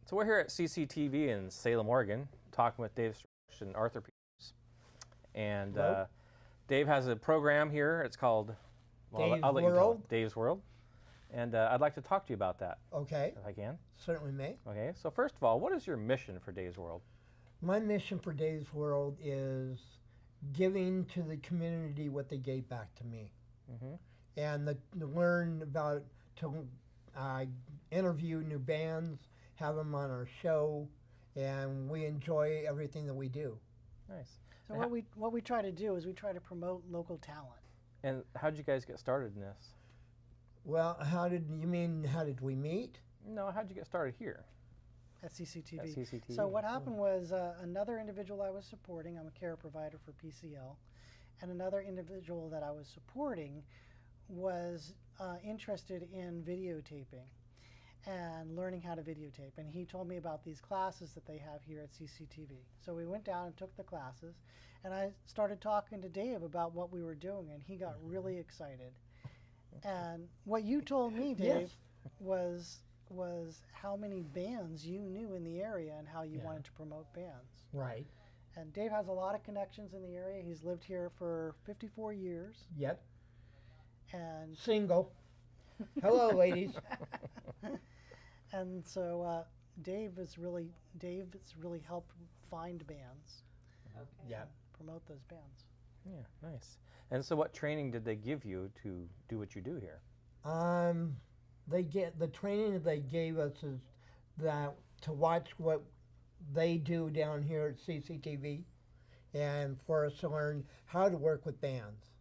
So we're here at CCTV in Salem, Oregon, talking with Dave Strosh and Arthur Peters. And Dave has a program here. It's called Dave's World. Dave's World. And I'd like to talk to you about that, Okay, if I can. certainly may. Okay, so first of all, what is your mission for Dave's World? My mission for Dave's World is giving to the community what they gave back to me. And to learn about, to interview new bands, have them on our show, and we enjoy everything that we do. Nice. So what we try to do is we try to promote local talent. And how did you guys get started in this? Well, how did we meet? No, how did you get started here At CCTV. at CCTV? So what happened was another individual I was supporting, I'm a care provider for PCL, and another individual that I was supporting was interested in videotaping and learning how to videotape. And he told me about these classes that they have here at CCTV. So we went down and took the classes, and I started talking to Dave about what we were doing, and he got really excited. And what you told me, Dave, was how many bands you knew in the area and how you wanted to promote bands. Right. And Dave has a lot of connections in the area. He's lived here for 54 years. Yep. And Single. Hello, ladies. and so Dave has really helped find bands. Yeah. Promote those bands. Yeah, nice. And so what training did they give you to do what you do here? The training that they gave us is that to watch what they do down here at CCTV, and for us to learn how to work with bands.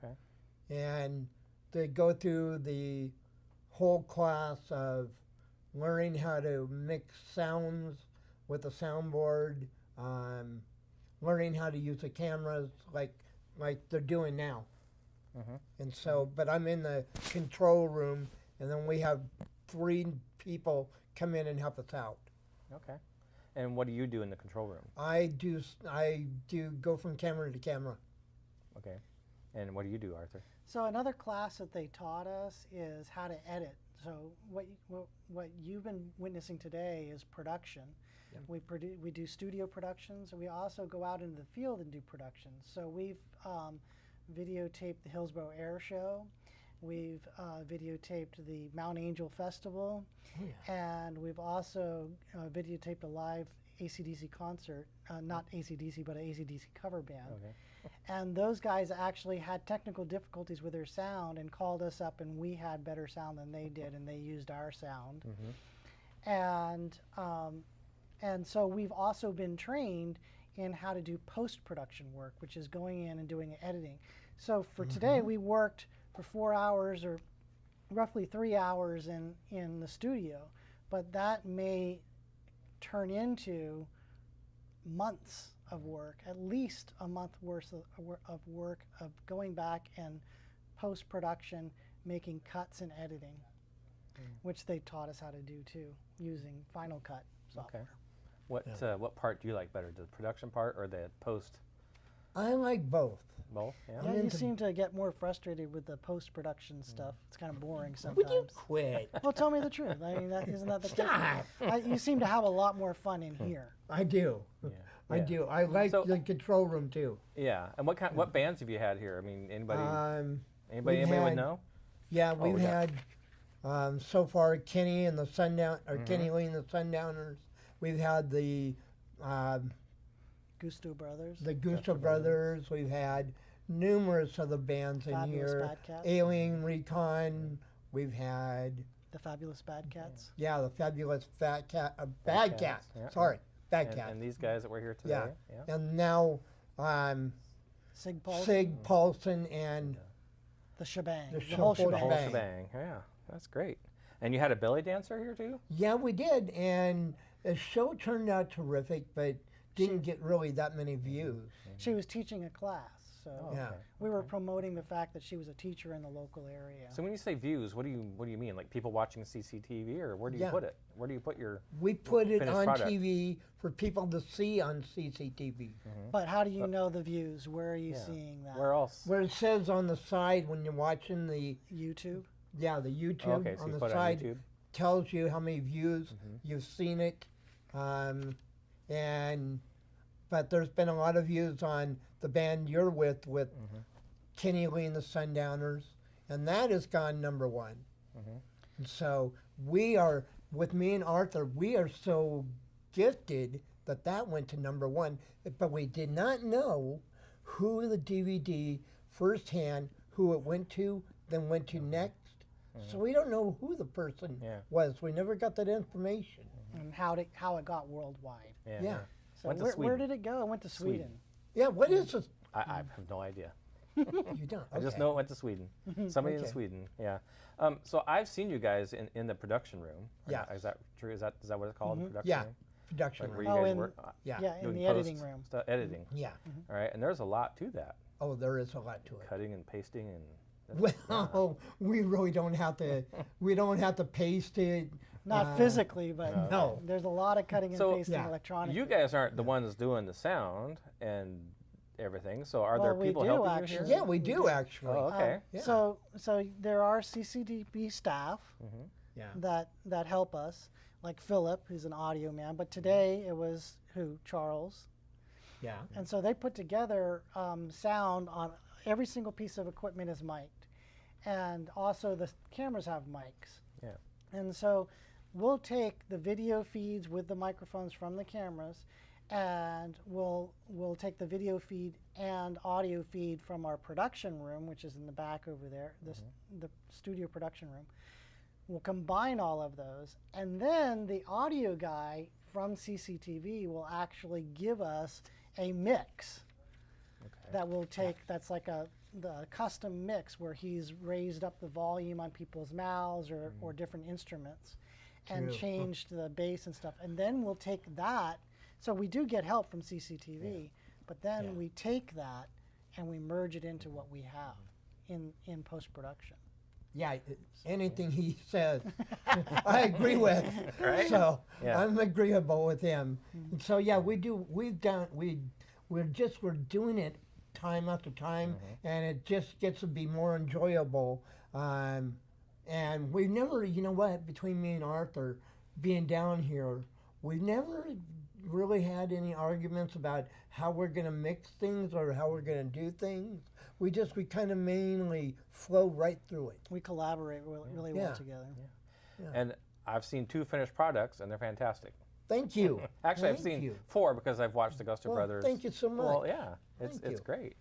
Okay. And they go through the whole class of learning how to mix sounds with a soundboard, learning how to use the cameras like they're doing now. And so, but I'm in the control room, and then we have 3 people come in and help us out. Okay. And what do you do in the control room? I do go from camera to camera. Okay. And what do you do, Arthur? So another class that they taught us is how to edit. So what you've been witnessing today is production. Yep. We do studio productions, and we also go out into the field and do productions. So we've videotaped the Hillsborough Air Show. We've videotaped the Mount Angel Festival, and we've also videotaped a live AC/DC concert, not AC/DC, but an AC/DC cover band. Okay. And those guys actually had technical difficulties with their sound and called us up, and we had better sound than they did, and they used our sound. And so we've also been trained in how to do post-production work, which is going in and doing editing. So for today, we worked for 4 hours, or roughly 3 hours in the studio, but that may turn into months of work, at least a month worth of work of going back and post-production, making cuts and editing, which they taught us how to do too, using Final Cut software. Okay. What part do you like better, the production part or the post? I like both. Both? Yeah. Yeah, you seem to get more frustrated with the post-production stuff. It's kind of boring sometimes. Would you quit? Well, tell me the truth. I mean, isn't that the Stop. You seem to have a lot more fun in here. I do. Yeah. I Yeah. do. I like So- the control room too. Yeah. And what bands have you had here? I mean, anybody We've would had- know? Yeah, we've yeah. had so far Kenny and the Sundown, or Kenny Lee and the Sundowners. We've had the Gusto Brothers. Gusto Brothers. We've had numerous other bands in Fabulous here. Bad Cats. Alien Recon. We've had The Fabulous Bad Cats. the Fabulous Bad Cats, Cat. yeah. Sorry, Bad Cat. And these guys that were here today? Yeah. And now Sig Paulson. Sig Paulson and The shebang. The The whole whole The shebang. whole Shebang. shebang. Yeah. That's great. And you had a belly dancer here too? yeah, we did, and the show turned out terrific, but didn't get really that many views. She was teaching a class, so Oh, Yeah. okay. we were promoting the fact that she was a teacher in the local area. So when you say views, what do you mean? Like people watching CCTV, or where do you Yeah. put it? Where do you put your? We put it Finished on product. TV for people to see on CCTV. But how do you know the views? Where are you seeing that? Where else? Where it says on the side when you're watching the YouTube? YouTube Okay, so on you the put it side, on YouTube. tells you how many views Mm-hmm. you've seen it, but there's been a lot of views on the band you're with Mm-hmm. Kenny Lee and the Sundowners, and that has gone number one. Mm-hmm. And so we are, with me and Arthur, we are so gifted that went to number one, but we did not know who the DVD firsthand, who it went to, then went to next. So we don't know who the person Yeah. was. We never got that information. And how it got worldwide. Yeah. So Went to where Sweden. did it go? It went to Sweden. Sweden. Yeah, what is this? I have no idea. You don't. I just Okay. know it went to Sweden. Somebody in Okay. Sweden. Yeah. So I've seen you guys in the production room. Or Yeah. not. Is that true? Is that what it's called? The production Yeah. room? Production Like room. where you Oh, guys in- work? Yeah. Yeah, in doing the editing post room. stuff, editing. Yeah. All right. And there's a lot to that. Oh, there is a lot to it. Cutting and pasting and. that's- Well, we really don't have to. We don't have to paste it. Not physically, but No. there's a lot of cutting and So- pasting Yeah. electronically. You guys aren't the ones doing the sound and everything. So are Well, there we people do, helping actually. you Yeah, here? we do actually. Oh, okay. Yeah. So there are CCTV staff Yeah. that help us, like Philip, who's an audio man. But today it was Charles. Yeah. And so they put together sound on every single piece of equipment is mic'd, and also the cameras have mics. Yeah. And so we'll take the video feeds with the microphones from the cameras, and we'll take the video feed and audio feed from our production room, which is in the back over there, the studio production room. We'll combine all of those, and then the audio guy from CCTV will actually give us a mix that we'll take. That's like the custom mix where he's raised up the volume on people's mouths or different instruments and True. changed the bass and stuff. And then we'll take that. So we do get help from CCTV, but then Yeah. we take that and we merge it into what we have in post-production. Yeah. Anything he says, I agree with. Right? So Yeah. I'm agreeable with him. And so yeah, we do. We're doing it time after time, and it just gets to be more enjoyable. And we've never, you know what, between me and Arthur, being down here, we've never really had any arguments about how we're going to mix things or how we're going to do things. We kind of mainly flow right through it. We collaborate really Yeah. well together. And I've seen 2 finished products, and they're fantastic. Thank you. Actually, I've Thank seen you. 4 because I've watched the Guster Well, Brothers. thank you so much. Well, yeah, it's Thank you. great.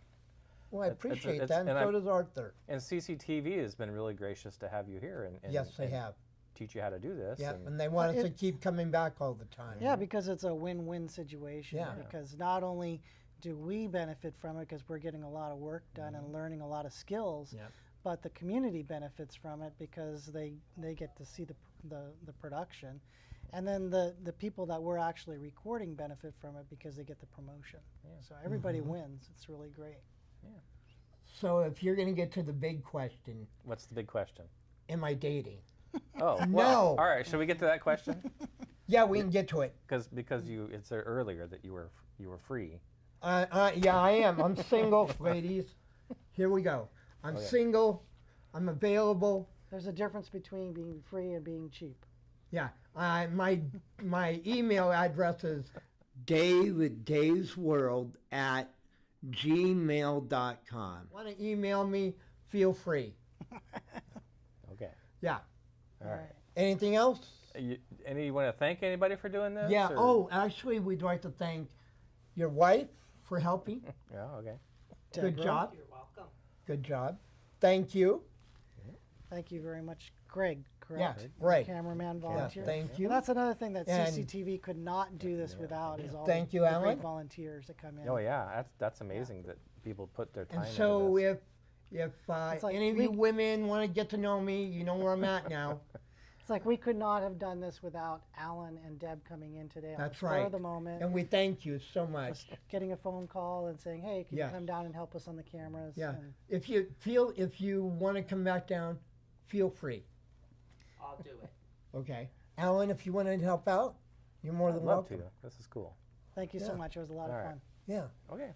Well, I It's- it's- appreciate it's- that, and and so I- does Arthur. And CCTV has been really gracious to have you here and Yes, they and have. teach you how to do this. Yeah, and- and they want us to it- keep coming back all the time. Yeah, because it's a win-win situation. Yeah. Because not only do we benefit from it because we're getting a lot of work done and learning a lot of skills, Yep. but the community benefits from it because they get to see the production, and then the people that we're actually recording benefit from it because they get the promotion. So everybody wins. It's really great. So if you're going to get to the big question, What's the big question? am I dating? Oh, No. well, all right. Should we get to that question? Yeah, we can get to it. Because you it said earlier that you were free. Yeah, I am. I'm single, ladies. Here we go. I'm Oh, yeah. single. I'm available. There's a difference between being free and being cheap. Yeah. My email address is daviddaysworld@gmail.com. Want to email me? Feel free. Okay. Yeah. All right. Anything else? You want to thank anybody for doing this? Yeah. or- Oh, actually, we'd like to thank your wife for helping. Yeah. Okay. Good Deborah, job. You're welcome. Good job. Thank you. Thank you very much, Greg. Yeah, Correct. Greg. Cameraman Yeah, volunteer. thank you. And that's another thing that And- CCTV could not do this without is all Thank the, you, the Alan. great volunteers that come in. Oh yeah, that's amazing that people put their time And into so this. if It's like any of you we- women want to get to know me, you know where I'm at now. It's like we could not have done this without Alan and Deb coming in today on That's the spur right. of the moment. And we thank you so much. Just getting a phone call and saying, "Hey, can Yes. you come down and help us on the cameras?" Yeah. And If you want to come back down, feel free. I'll do it. Okay. Alan, if you want to help out, you're more I'd than love welcome. to. This is cool. thank you so Yeah. much. It was a lot All of right. fun. Yeah. Okay.